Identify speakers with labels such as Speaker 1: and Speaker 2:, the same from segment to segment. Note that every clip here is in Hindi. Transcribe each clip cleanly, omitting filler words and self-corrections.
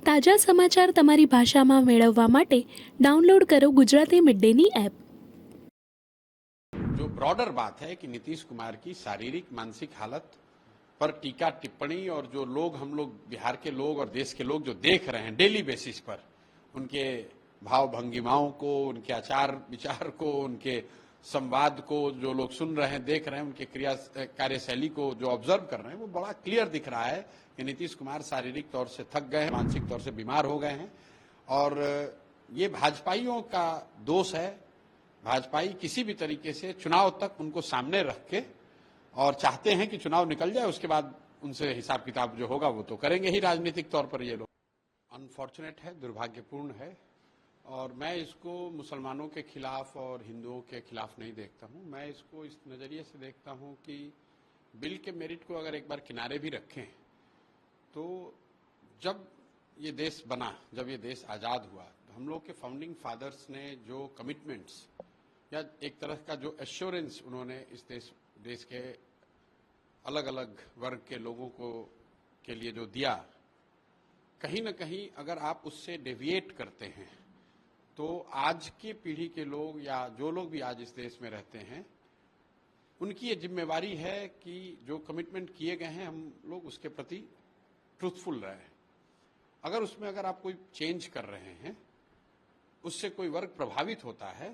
Speaker 1: તાજા સમાચાર તમારી ભાષામાં મેળવવા માટે ડાઉનલોડ કરો ગુજરાતી મિડ ડેની એપ।
Speaker 2: जो ब्रॉडर बात है कि नीतीश कुमार की शारीरिक मानसिक हालत पर टीका टिप्पणी और जो लोग हम लोग बिहार के लोग और देश के लोग जो देख रहे हैं डेली बेसिस पर उनके भाव भंगिमाओं को, उनके आचार विचार को, उनके संवाद को जो लोग सुन रहे हैं, देख रहे हैं, उनके कार्यशैली को जो ऑब्जर्व कर रहे हैं, वो बड़ा क्लियर दिख रहा है कि नीतीश कुमार शारीरिक तौर से थक गए हैं, मानसिक तौर से बीमार हो गए हैं। और ये भाजपाइयों का दोष है। भाजपाई किसी भी तरीके से चुनाव तक उनको सामने रख के और चाहते हैं कि चुनाव निकल जाए, उसके बाद उनसे हिसाब किताब जो होगा वो तो करेंगे ही राजनीतिक तौर पर। ये लोग अनफॉर्चुनेट है, दुर्भाग्यपूर्ण है, और मैं इसको मुसलमानों के खिलाफ और हिंदुओं के खिलाफ नहीं देखता हूं। मैं इसको इस नजरिए से देखता हूं कि बिल के मेरिट को अगर एक बार किनारे भी रखें तो जब ये देश बना, जब ये देश आज़ाद हुआ, तो हम लोग के फाउंडिंग फादर्स ने जो कमिटमेंट्स या एक तरह का जो एश्योरेंस उन्होंने इस देश के अलग अलग वर्ग के लोगों को के लिए जो दिया, कहीं न कहीं अगर आप उससे डेविएट करते हैं तो आज की पीढ़ी के लोग या जो लोग भी आज इस देश में रहते हैं, उनकी ये जिम्मेवारी है कि जो कमिटमेंट किए गए हैं हम लोग उसके प्रति ट्रूथफुल रहें। अगर उसमें अगर आप कोई चेंज कर रहे हैं, उससे कोई वर्ग प्रभावित होता है,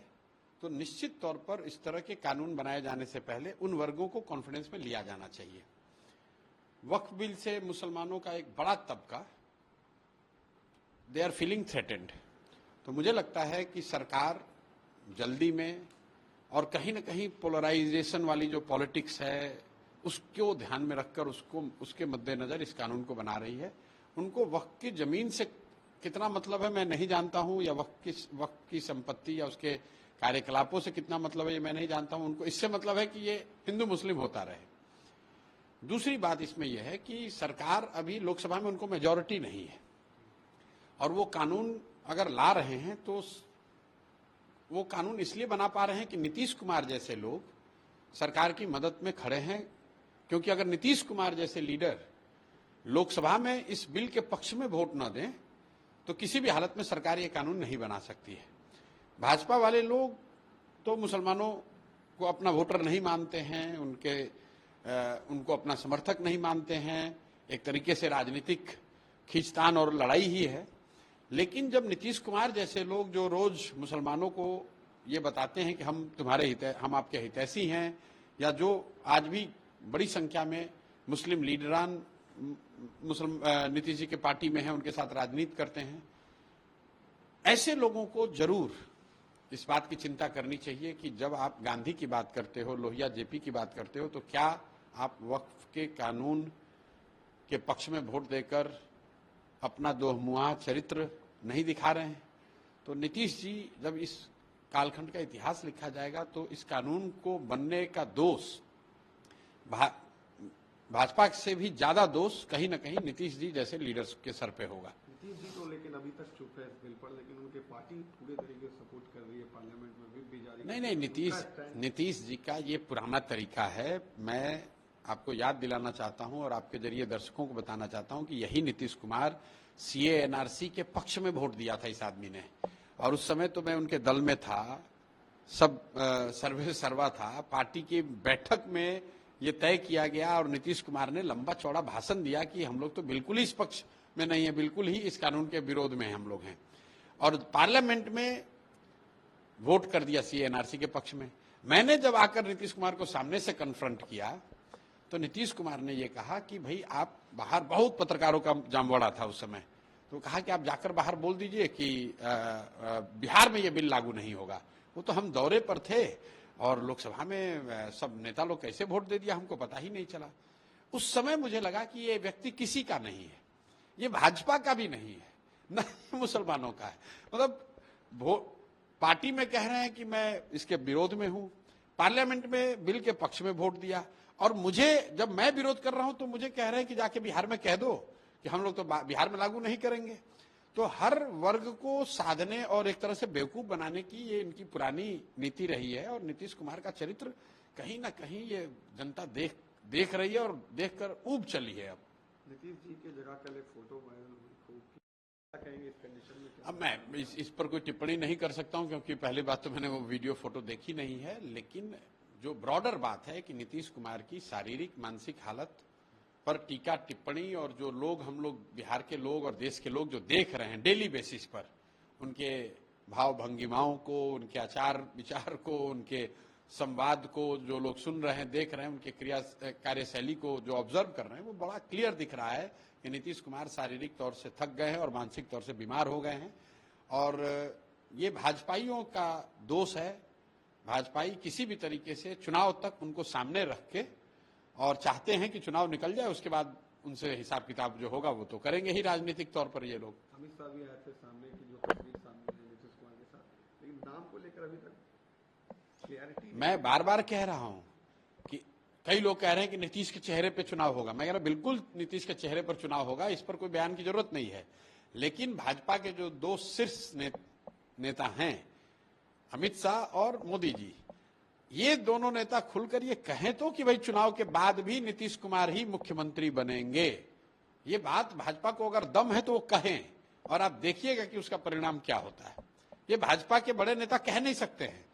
Speaker 2: तो निश्चित तौर पर इस तरह के कानून बनाए जाने से पहले उन वर्गों को कॉन्फिडेंस में लिया जाना चाहिए। वक्फ बिल से मुसलमानों का एक बड़ा तबका दे आर फीलिंग थ्रेटेंड। तो मुझे लगता है कि सरकार जल्दी में और कहीं न कहीं पोलराइजेशन वाली जो पॉलिटिक्स है उसको ध्यान में रखकर उसके मद्देनजर इस कानून को बना रही है। उनको वक्फ की जमीन से कितना मतलब है मैं नहीं जानता हूं, या वक्फ की संपत्ति या उसके कार्यकलापों से कितना मतलब है ये मैं नहीं जानता हूं। उनको इससे मतलब है कि ये हिंदू मुस्लिम होता रहे। दूसरी बात इसमें यह है कि सरकार अभी लोकसभा में उनको मेजॉरिटी नहीं है, और वो कानून अगर ला रहे हैं तो वो कानून इसलिए बना पा रहे हैं कि नीतीश कुमार जैसे लोग सरकार की मदद में खड़े हैं। क्योंकि अगर नीतीश कुमार जैसे लीडर लोकसभा में इस बिल के पक्ष में वोट न दें तो किसी भी हालत में सरकार ये कानून नहीं बना सकती है। भाजपा वाले लोग तो मुसलमानों को अपना वोटर नहीं मानते हैं, उनको अपना समर्थक नहीं मानते हैं। एक तरीके से राजनीतिक खींचतान और लड़ाई ही है। लेकिन जब नीतीश कुमार जैसे लोग जो रोज मुसलमानों को ये बताते हैं कि हम आपके हितैषी हैं, या जो आज भी बड़ी संख्या में मुस्लिम लीडरान नीतीश जी के पार्टी में हैं, उनके साथ राजनीति करते हैं, ऐसे लोगों को जरूर इस बात की चिंता करनी चाहिए कि जब आप गांधी की बात करते हो, लोहिया जेपी की बात करते हो, तो क्या आप वक्फ के कानून के पक्ष में वोट देकर अपना दोमुहा चरित्र नहीं दिखा रहे हैं? तो नीतीश जी जब इस कालखंड का इतिहास लिखा जाएगा तो इस कानून को बनने का दोष भाजपा से भी ज्यादा दोष कहीं न कहीं नीतीश जी जैसे लीडर्स के सर पे होगा।
Speaker 3: नीतीश जी तो लेकिन अभी तक चुप है इस बिल पर, लेकिन उनके पार्टी पूरे तरीके से सपोर्ट कर रही है, पार्लियामेंट में व्हिप भी जारी।
Speaker 2: नहीं, नीतीश जी का ये पुराना तरीका है। मैं आपको याद दिलाना चाहता हूं और आपके जरिए दर्शकों को बताना चाहता हूं कि यही नीतीश कुमार सीए एनआरसी के पक्ष में वोट दिया था इस आदमी ने, और उस समय तो मैं उनके दल में था, सब सर्वे सर्वा था। पार्टी की बैठक में ये तय किया गया और नीतीश कुमार ने लंबा चौड़ा भाषण दिया कि हम लोग तो बिल्कुल ही इस पक्ष में नहीं है, बिल्कुल ही इस कानून के विरोध में हम लोग हैं, और पार्लियामेंट में वोट कर दिया सीएनआरसी के पक्ष में। मैंने जब आकर नीतीश कुमार को सामने से कन्फ्रंट किया तो नीतीश कुमार ने ये कहा कि भाई आप बाहर, बहुत पत्रकारों का जामवाड़ा था उस समय, तो कहा कि आप जाकर बाहर बोल दीजिए कि बिहार में ये बिल लागू नहीं होगा। वो तो हम दौरे पर थे और लोकसभा में सब नेता लोग कैसे वोट दे दिया हमको पता ही नहीं चला। उस समय मुझे लगा कि ये व्यक्ति किसी का नहीं है, ये भाजपा का भी नहीं है, न मुसलमानों का है। मतलब पार्टी में कह रहे हैं कि मैं इसके विरोध में हूं, पार्लियामेंट में बिल के पक्ष में वोट दिया, और मुझे जब मैं विरोध कर रहा हूं तो मुझे कह रहे हैं कि जाके बिहार में कह दो कि हम लोग तो बिहार में लागू नहीं करेंगे। तो हर वर्ग को साधने और एक तरह से बेवकूफ बनाने की ये इनकी पुरानी नीति रही है, और नीतीश कुमार का चरित्र कहीं ना कहीं ये जनता देख रही है और देखकर ऊब चली है। अब
Speaker 3: नीतीश जी के जगह कल एक फोटो वायरल हुई खूब कहेंगे इस कंडीशन में?
Speaker 2: अब मैं इस पर कोई टिप्पणी नहीं कर सकता हूं, क्योंकि पहली बात तो मैंने वो वीडियो फोटो देखी नहीं है। लेकिन जो ब्रॉडर बात है कि नीतीश कुमार की शारीरिक मानसिक हालत पर टीका टिप्पणी और जो लोग हम लोग बिहार के लोग और देश के लोग जो देख रहे हैं डेली बेसिस पर, उनके भाव भंगिमाओं को, उनके आचार विचार को, उनके संवाद को जो लोग सुन रहे हैं, देख रहे हैं, उनके कार्यशैली को जो ऑब्जर्व कर रहे हैं, वो बड़ा क्लियर दिख रहा है कि नीतीश कुमार शारीरिक तौर से थक गए हैं और मानसिक तौर से बीमार हो गए हैं। और ये भाजपाइयों का दोष है। भाजपाई किसी भी तरीके से चुनाव तक उनको सामने रख के और चाहते हैं कि चुनाव निकल जाए, उसके बाद उनसे हिसाब किताब जो होगा वो तो करेंगे ही राजनीतिक तौर पर ये लोग।
Speaker 3: अमित शाह भी आए थे सामने की जो तस्वीर सामने है नीतीश कुमार के साथ, लेकिन नाम को लेकर अभी तक क्लियरिटी।
Speaker 2: मैं बार बार कह रहा हूं कि कई लोग कह रहे हैं कि नीतीश के चेहरे पे चुनाव होगा। मैं कह रहा बिल्कुल नीतीश के चेहरे पर चुनाव होगा, इस पर कोई बयान की जरूरत नहीं है। लेकिन भाजपा के जो दो शीर्ष नेता हैं, अमित शाह और मोदी जी, ये दोनों नेता खुलकर ये कहें तो कि भाई चुनाव के बाद भी नीतीश कुमार ही मुख्यमंत्री बनेंगे। ये बात भाजपा को अगर दम है तो वो कहें, और आप देखिएगा कि उसका परिणाम क्या होता है। ये भाजपा के बड़े नेता कह नहीं सकते हैं।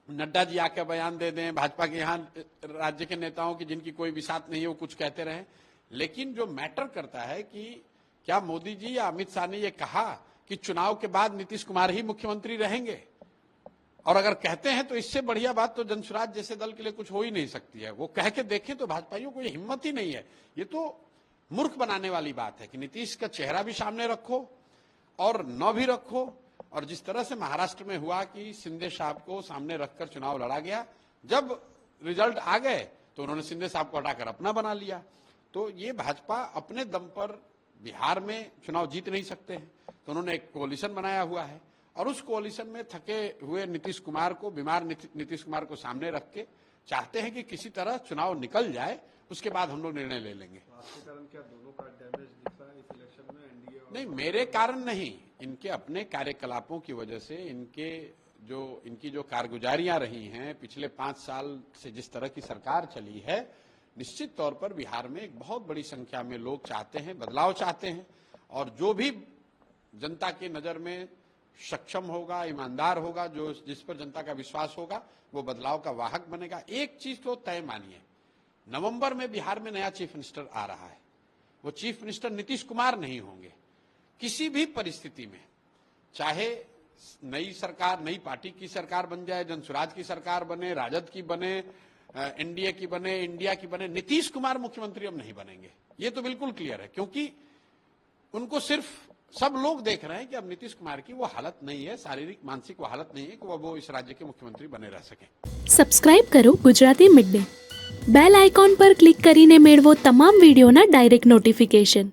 Speaker 2: नड्डा जी आके बयान दे दें, भाजपा के यहाँ राज्य के नेताओं की जिनकी कोई विसात नहीं है वो कुछ कहते रहें, लेकिन जो मैटर करता है कि क्या मोदी जी या अमित शाह ने ये कहा कि चुनाव के बाद नीतीश कुमार ही मुख्यमंत्री रहेंगे। और अगर कहते हैं तो इससे बढ़िया बात तो जनसुराज जैसे दल के लिए कुछ हो ही नहीं सकती है। वो कह के देखें तो भाजपाइयों को ये हिम्मत ही नहीं है। ये तो मूर्ख बनाने वाली बात है कि नीतीश का चेहरा भी सामने रखो और न भी रखो। और जिस तरह से महाराष्ट्र में हुआ कि शिंदे साहब को सामने रखकर चुनाव लड़ा गया, जब रिजल्ट आ गए तो उन्होंने शिंदे साहब को हटाकर अपना बना लिया। तो ये भाजपा अपने दम पर बिहार में चुनाव जीत नहीं सकते हैं, तो उन्होंने एक कोalition बनाया हुआ है और उस कोalition में थके हुए नीतीश कुमार को, बीमार नीतीश कुमार को सामने रख के चाहते हैं कि किसी तरह चुनाव निकल जाए, उसके बाद हम लोग निर्णय ले लेंगे।
Speaker 3: आपके कारण क्या दोनों का डैमेज दिख रहा है इस इलेक्शन में? एनडीए
Speaker 2: नहीं, मेरे कारण नहीं, इनके अपने कार्यकलापों की वजह से, इनकी जो कारगुजारियां रही हैं पिछले 5 साल से, जिस तरह की सरकार चली है, निश्चित तौर पर बिहार में एक बहुत बड़ी संख्या में लोग चाहते हैं, बदलाव चाहते हैं। और जो भी जनता की नजर में सक्षम होगा, ईमानदार होगा, जो जिस पर जनता का विश्वास होगा, वो बदलाव का वाहक बनेगा। एक चीज तो तय मानिए, नवंबर में बिहार में नया चीफ मिनिस्टर आ रहा है। वो चीफ मिनिस्टर नीतीश कुमार नहीं होंगे किसी भी परिस्थिति में। चाहे नई सरकार, नई पार्टी की सरकार बन जाए, जनसुराज की सरकार बने, राजद की बने, एनडीए की बने, इंडिया की बने, नीतीश कुमार मुख्यमंत्री अब नहीं बनेंगे। ये तो बिल्कुल क्लियर है, क्योंकि उनको सिर्फ सब लोग देख रहे हैं कि अब नीतीश कुमार की वो हालत नहीं है, शारीरिक मानसिक वो हालत नहीं है कि वो इस राज्य के मुख्यमंत्री बने रह सके।
Speaker 1: સબસ્ક્રાઇબ કરો Gujarati mid day bell icon પર ક્લિક કરીને મેળવો તમામ વિડીયોના ડાયરેક્ટ નોટિફિકેશન।